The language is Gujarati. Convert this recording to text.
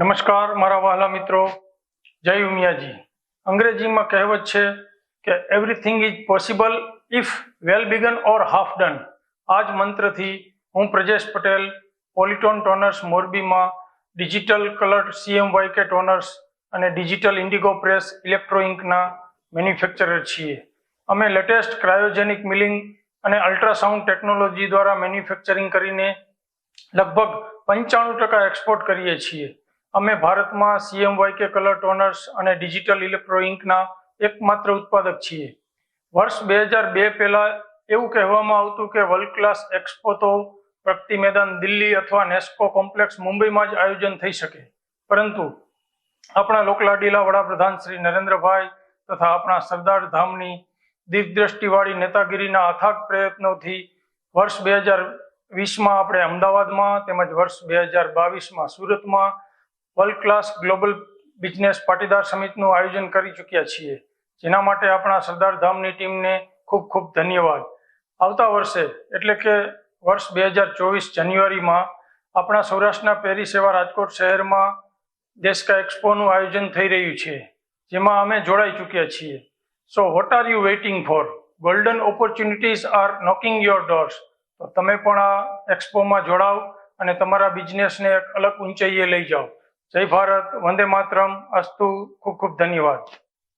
નમસ્કાર મારા વહાલા મિત્રો, જય ઉમિયાજી। અંગ્રેજીમાં કહેવત છે કે everything is possible if well began or half done. આ જ મંત્રથી હું પ્રજેશ પટેલ, પોલિટોન ટોનર્સ મોરબીમાં ડિજિટલ કલર CMYK ટોનર્સ અને ડિજિટલ ઇન્ડિગો પ્રેસ ઇલેક્ટ્રો ઇન્કના મેન્યુફેક્ચરર છીએ। અમે લેટેસ્ટ ક્રાયોજેનિક મિલિંગ અને અલ્ટ્રાસાઉન્ડ ટેકનોલોજી દ્વારા મેન્યુફેક્ચરિંગ કરીને લગભગ 95% એક્સપોર્ટ કરીએ છીએ। અમે ભારતમાં CMYK કલર ટોનર્સ અને ડિજિટલ ઇલેક્ટ્રો ઇન્કના એકમાત્ર ઉત્પાદક છીએ। વર્ષ 2002 પહેલા એવું કહેવામાં આવતું કે વર્લ્ડ ક્લાસ એક્સપો તો પ્રગતિ મેદાન દિલ્હી અથવા નેસ્કો કોમ્પ્લેક્સ મુંબઈમાં જ આયોજન થઈ શકે, પરંતુ આપણા લોકલાડીલા વડાપ્રધાન શ્રી નરેન્દ્રભાઈ તથા આપણા સરદાર ધામની દીર્ઘદ્રષ્ટિવાળી નેતાગીરીના અથાગ પ્રયત્નોથી વર્ષ 2020માં આપણે અમદાવાદમાં તેમજ વર્ષ 2022માં સુરતમાં world class global business Patidar સમિટનું આયોજન કરી ચૂક્યા છીએ, જેના માટે આપણા સરદાર ધામની ટીમને ખૂબ ખૂબ ધન્યવાદ। આવતા વર્ષે એટલે કે વર્ષ 2024 જાન્યુઆરીમાં આપણા સૌરાષ્ટ્રના પેરિસ એવા રાજકોટ શહેરમાં દેશકા એક્સપોનું આયોજન થઈ રહ્યું છે, જેમાં અમે જોડાઈ ચૂક્યા છીએ। So what are you waiting for? Golden opportunities are knocking your doors. તો તમે પણ આ એક્સપોમાં જોડાઓ અને તમારા બિઝનેસને એક અલગ ઊંચાઈએ લઈ જાઓ। જય ભારત, વંદે માતરમ, અસ્તુ, ખૂબ ખૂબ ધન્યવાદ।